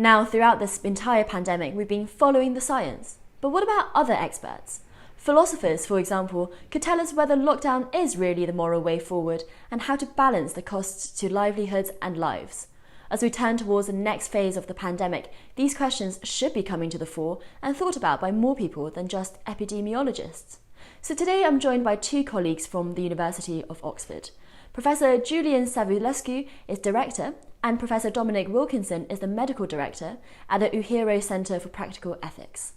Now, throughout this entire pandemic, we've been following the science. But what about other experts? Philosophers, for example, could tell us whether lockdown is really the moral way forward and how to balance the costs to livelihoods and lives. As we turn towards the next phase of the pandemic, these questions should be coming to the fore and thought about by more people than just epidemiologists. So today I'm joined by two colleagues from the University of Oxford. Professor Julian Savulescu is Director, and Professor Dominic Wilkinson is the Medical Director at the Uehiro Centre for Practical Ethics.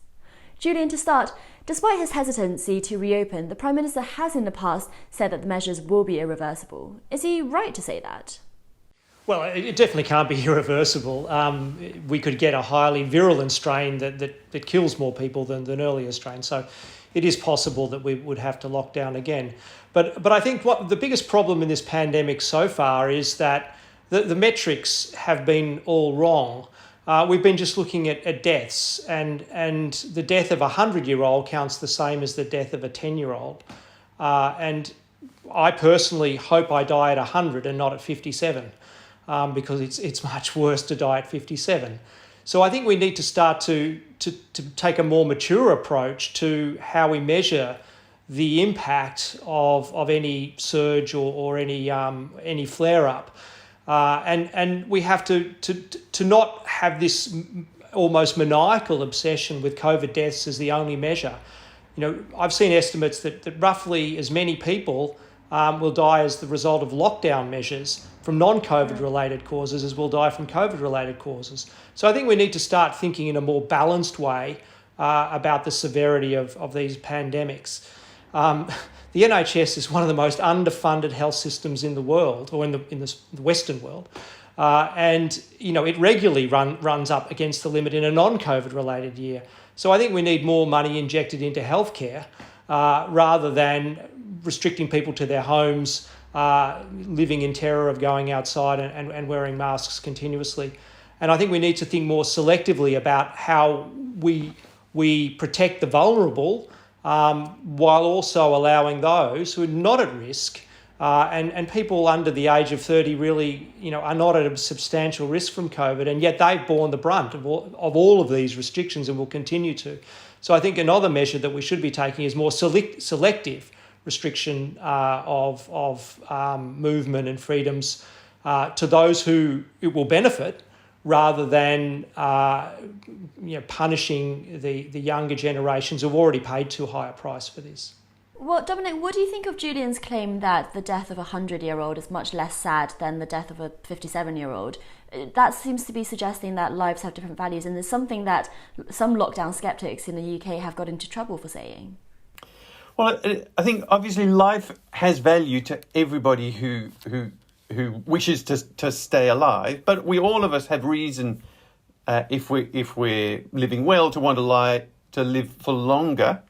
Julian, to start, despite his hesitancy to reopen, the Prime Minister has in the past said that the measures will be irreversible. Is he right to say that? Well, it definitely can't be irreversible. We could get a highly virulent strain that kills more people than earlier strains. So it is possible that we would have to lock down again. But I think what the biggest problem in this pandemic so far is that the metrics have been all wrong. We've been just looking at deaths, and the death of a 100-year-old counts the same as the death of a 10-year-old. And I personally hope I die at 100 and not at 57. Because it's much worse to die at 57. So I think we need to start to take a more mature approach to how we measure the impact of any surge or any flare-up. And we have to not have this almost maniacal obsession with COVID deaths as the only measure. You know, I've seen estimates that roughly as many people will die as the result of lockdown measures from non-COVID related causes as will die from COVID related causes. So I think we need to start thinking in a more balanced way about the severity of these pandemics. The NHS is one of the most underfunded health systems in the world, or in the Western world. And, you know, it regularly runs up against the limit in a non-COVID related year. So I think we need more money injected into healthcare rather than restricting people to their homes, living in terror of going outside and wearing masks continuously. And I think we need to think more selectively about how we protect the vulnerable while also allowing those who are not at risk and people under the age of 30 really, you know, are not at a substantial risk from COVID, and yet they've borne the brunt of all of these restrictions and will continue to. So I think another measure that we should be taking is more selective restriction of movement and freedoms to those who it will benefit, rather than punishing the younger generations who've already paid too high a price for this. Well, Dominic, what do you think of Julian's claim that the death of a 100-year-old is much less sad than the death of a 57-year-old? That seems to be suggesting that lives have different values, and there's something that some lockdown skeptics in the UK have got into trouble for saying. Well, I think obviously life has value to everybody who wishes to stay alive, but all of us have reason, if we're living well, to want to live for longer.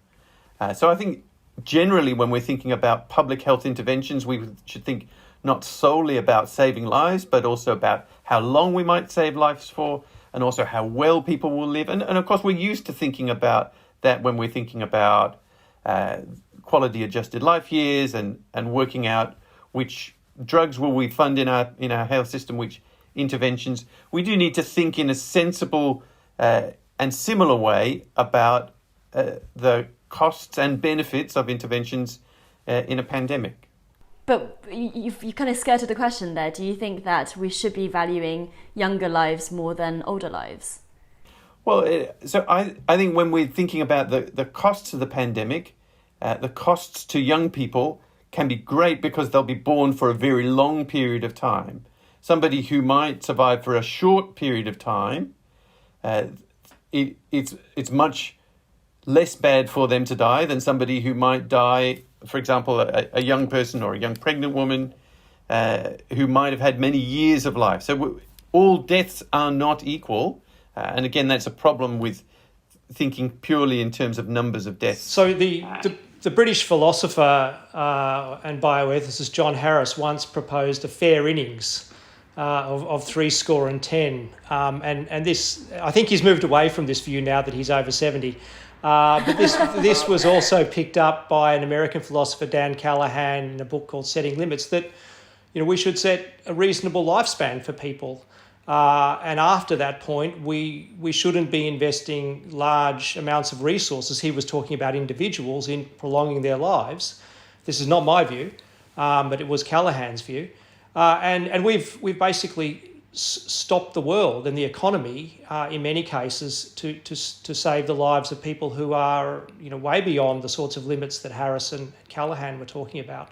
So I think generally when we're thinking about public health interventions, we should think not solely about saving lives, but also about how long we might save lives for, and also how well people will live. And of course, we're used to thinking about that when we're thinking about quality adjusted life years and working out which drugs will we fund in our health system, which interventions. We do need to think in a sensible and similar way about the costs and benefits of interventions in a pandemic. But you kind of skirted the question there. Do you think that we should be valuing younger lives more than older lives? Well, so I think when we're thinking about the costs of the pandemic, the costs to young people can be great because they'll be borne for a very long period of time. Somebody who might survive for a short period of time, it's much less bad for them to die than somebody who might die, for example, a young person or a young pregnant woman who might have had many years of life. So all deaths are not equal. And again, that's a problem with thinking purely in terms of numbers of deaths. So the British philosopher and bioethicist John Harris once proposed a fair innings of 70. And this, I think he's moved away from this view now that he's over 70. But this was also picked up by an American philosopher, Dan Callahan, in a book called Setting Limits, that we should set a reasonable lifespan for people. And after that point, we shouldn't be investing large amounts of resources. He was talking about individuals in prolonging their lives. This is not my view, but it was Callaghan's view. And we've basically stopped the world and the economy in many cases to save the lives of people who are way beyond the sorts of limits that Harris and Callaghan were talking about.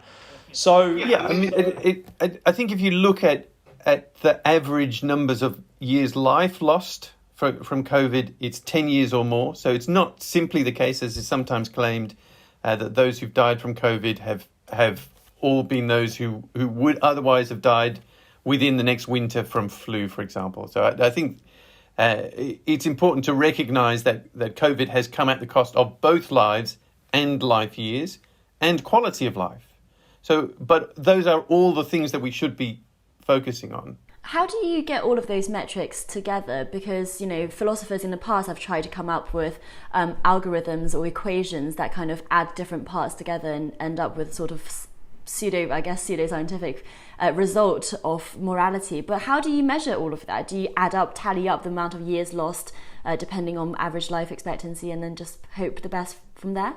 So yeah, I mean, I think if you look at the average numbers of years life lost from COVID, it's 10 years or more. So it's not simply the case, as is sometimes claimed, that those who've died from COVID have all been those who would otherwise have died within the next winter from flu, for example. So I think it's important to recognise that COVID has come at the cost of both lives and life years and quality of life. So, but those are all the things that we should be focusing on. How do you get all of those metrics together? Because, philosophers in the past have tried to come up with algorithms or equations that kind of add different parts together and end up with sort of pseudo-scientific result of morality. But how do you measure all of that? Do you tally up the amount of years lost depending on average life expectancy and then just hope the best from there?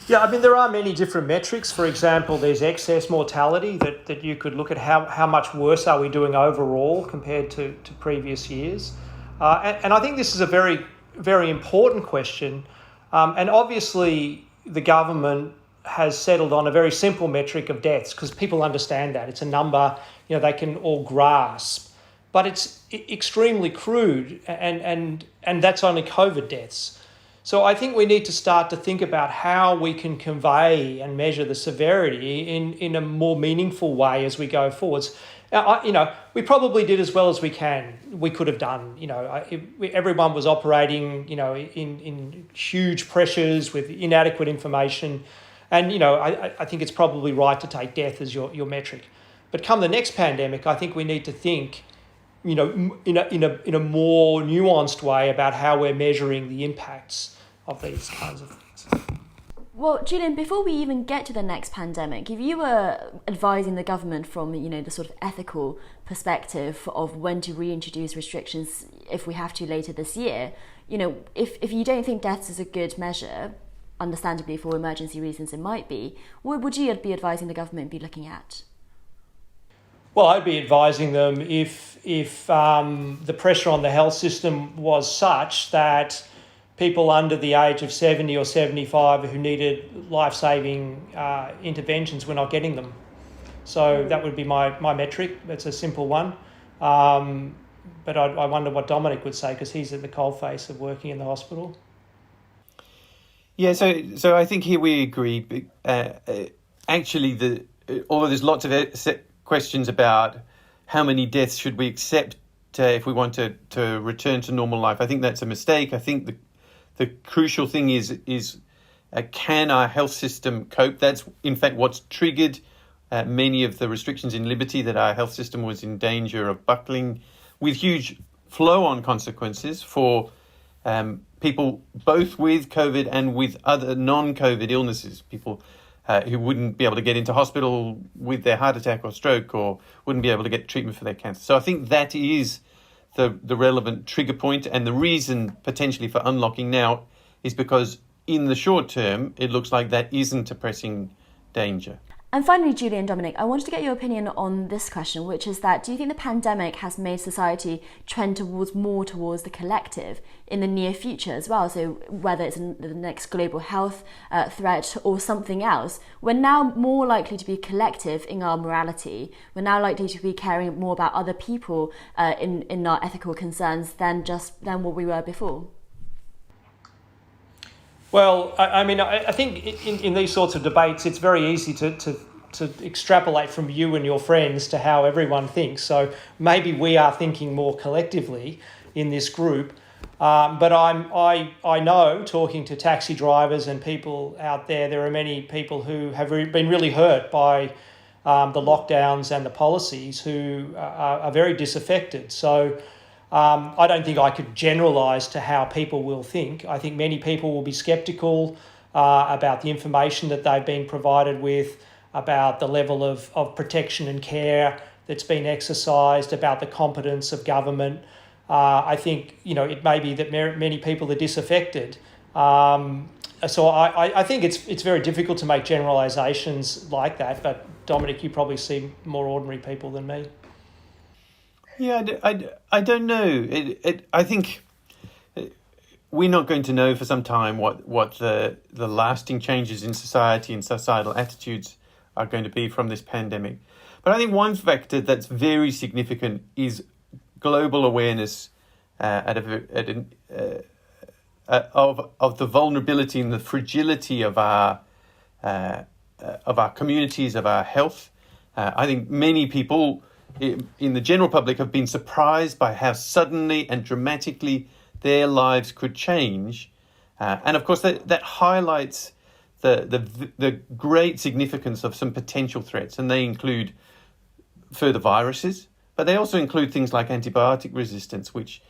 Yeah, I mean, there are many different metrics. For example, there's excess mortality that you could look at how much worse are we doing overall compared to previous years. And I think this is a very, very important question. And obviously, the government has settled on a very simple metric of deaths because people understand that. It's a number, they can all grasp. But it's extremely crude, and that's only COVID deaths. So I think we need to start to think about how we can convey and measure the severity in a more meaningful way as we go forwards. We probably did as well as we could have done. Everyone was operating, in huge pressures with inadequate information. And, I think it's probably right to take death as your metric. But come the next pandemic, I think we need to think, in a more nuanced way about how we're measuring the impacts of these kinds of things. Well, Julian, before we even get to the next pandemic, if you were advising the government from, the sort of ethical perspective of when to reintroduce restrictions if we have to later this year, if you don't think deaths is a good measure, understandably for emergency reasons it might be, what would you be advising the government be looking at? Well, I'd be advising them if the pressure on the health system was such that people under the age of 70 or 75 who needed life-saving interventions were not getting them. So that would be my metric. It's a simple one. But I wonder what Dominic would say because he's at the coalface of working in the hospital. Yeah, so I think here we agree. Actually, although there's lots of questions about how many deaths should we accept if we want to return to normal life. I think that's a mistake. I think the crucial thing is can our health system cope? That's in fact what's triggered many of the restrictions in liberty, that our health system was in danger of buckling, with huge flow-on consequences for people both with COVID and with other non-COVID illnesses, people who wouldn't be able to get into hospital with their heart attack or stroke, or wouldn't be able to get treatment for their cancer. So I think that is the relevant trigger point, and the reason potentially for unlocking now is because in the short term, it looks like that isn't a pressing danger. And finally, Julian, Dominic, I wanted to get your opinion on this question, which is that do you think the pandemic has made society trend more towards the collective in the near future as well? So whether it's the next global health threat or something else, we're now more likely to be collective in our morality. We're now likely to be caring more about other people in our ethical concerns than what we were before. Well, I think in these sorts of debates, it's very easy to extrapolate from you and your friends to how everyone thinks. So maybe we are thinking more collectively in this group. But I know, talking to taxi drivers and people out there are many people who have been really hurt by the lockdowns and the policies who are very disaffected. So I don't think I could generalise to how people will think. I think many people will be sceptical about the information that they've been provided with, about the level of protection and care that's been exercised about the competence of government. I think, it may be that many people are disaffected. So I think it's very difficult to make generalisations like that, but Dominic, you probably see more ordinary people than me. Yeah, I don't know. I think we're not going to know for some time what the lasting changes in society and societal attitudes are going to be from this pandemic. But I think one factor that's very significant is global awareness of the vulnerability and the fragility of our communities, of our health. I think many people in the general public have been surprised by how suddenly and dramatically their lives could change. And of course, that highlights the great significance of some potential threats. And they include further viruses, but they also include things like antibiotic resistance, which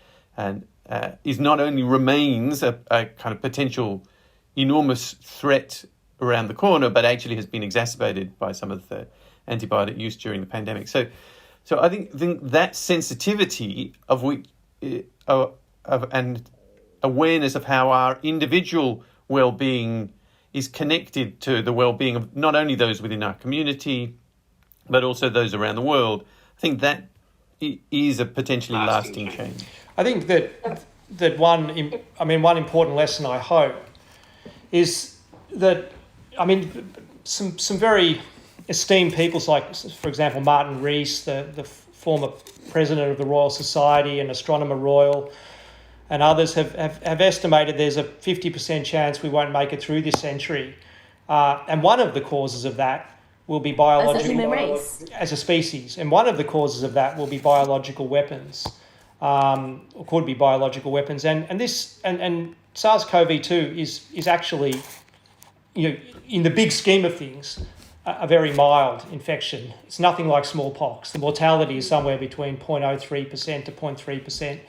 is not only remains a kind of potential enormous threat around the corner, but actually has been exacerbated by some of the antibiotic use during the pandemic. So I think that sensitivity and awareness of how our individual well-being is connected to the well-being of not only those within our community, but also those around the world. I think that is a potentially lasting change. I think that one important lesson, I hope, is that, some very esteemed people, like, for example, Martin Rees, the former president of the Royal Society and Astronomer Royal, and others have estimated there's a 50% chance we won't make it through this century. And one of the causes of that will be biological... As a human race. As a species. And one of the causes of that will be biological weapons, or could be biological weapons. And SARS-CoV-2 is actually, in the big scheme of things, a very mild infection. It's nothing like smallpox. The mortality is somewhere between 0.03% to 0.3%.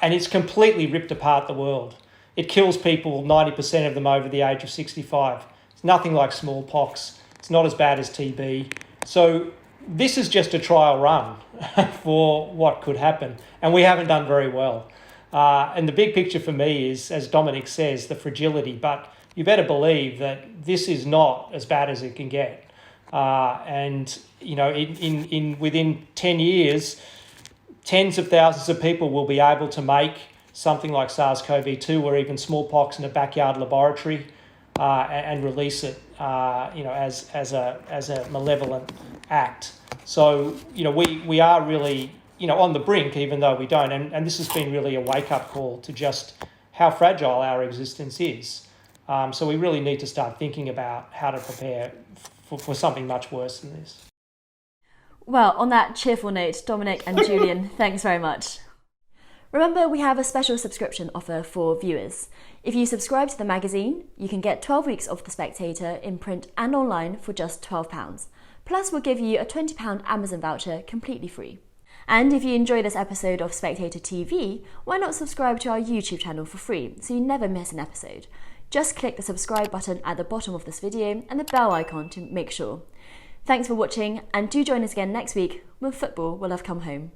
And it's completely ripped apart the world. It kills people, 90% of them over the age of 65. It's nothing like smallpox. It's not as bad as TB. So this is just a trial run for what could happen. And we haven't done very well. And the big picture for me is, as Dominic says, the fragility. But you better believe that this is not as bad as it can get. Within 10 years, tens of thousands of people will be able to make something like SARS-CoV-2 or even smallpox in a backyard laboratory and release it, as a malevolent act. So, we are really, on the brink, even though we don't. And this has been really a wake-up call to just how fragile our existence is. So we really need to start thinking about how to prepare for something much worse than this. Well, on that cheerful note, Dominic and Julian, thanks very much. Remember, we have a special subscription offer for viewers. If you subscribe to the magazine, you can get 12 weeks of The Spectator in print and online for just £12. Plus, we'll give you a £20 Amazon voucher completely free. And if you enjoy this episode of Spectator TV, why not subscribe to our YouTube channel for free so you never miss an episode? Just click the subscribe button at the bottom of this video and the bell icon to make sure. Thanks for watching, and do join us again next week when football will have come home.